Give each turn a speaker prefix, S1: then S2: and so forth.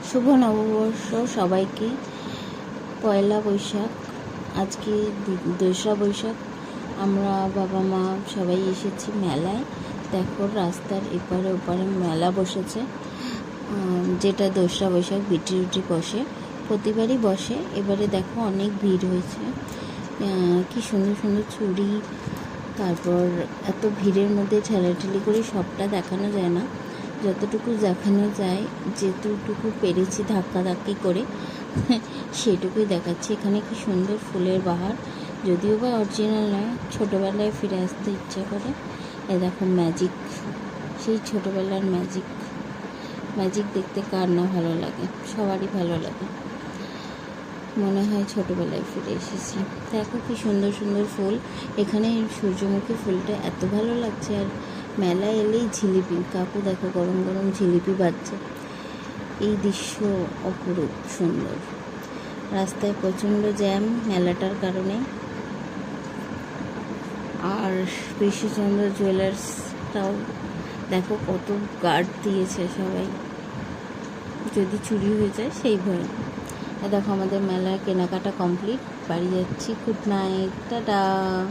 S1: শুভ নববর্ষ সবাইকে। পয়লা বৈশাখ, আজকে 2রা বৈশাখ। আমরা বাবা মা সবাই এসেছি মেলায়। দেখো রাস্তার এপারে ওপারে মেলা বসেছে, যেটা 2রা বৈশাখ বিটি রুটি বসে, প্রতিবারই বসে। এবারে দেখো অনেক ভিড় হয়েছে। কি সুন্দর সুন্দর চুড়ি, তারপর এত ভিড়ের মধ্যে ঠেলাঠেলি করে সবটা দেখানো যায় না, যতটুকু দেখানো যায়, যেটুকু পেরেছি ধাক্কাধাক্কি করে সেটুকুই দেখাচ্ছি। এখানে কি সুন্দর ফুলের বাহার, যদিও বা অরিজিনাল নয়, ছোটোবেলায় ফিরে আসতে ইচ্ছে করে। এ দেখো ম্যাজিক, সেই ছোটোবেলার ম্যাজিক। ম্যাজিক দেখতে কার না ভালো লাগে, সবারই ভালো লাগে। মনে হয় ছোটোবেলায় ফিরে এসেছি। দেখো কি সুন্দর সুন্দর ফুল। এখানে সূর্যমুখী ফুলটা এত ভালো লাগছে। আর মেলায় এলেই জিলিপি, কাকু দেখো গরম গরম জিলিপি বাজছে। এই দৃশ্য অপরূপ সুন্দর। রাস্তায় প্রচণ্ড জ্যাম মেলাটার কারণে। আর কৃষ্ণচন্দ্র জুয়েলার্সটাও দেখো কত গার্ড দিয়েছে সবাই, যদি চুরি হয়ে যায় সেই ভয়ে। দেখো আমাদের মেলার কেনাকাটা কমপ্লিট, বাড়ি যাচ্ছি। Good night, tata.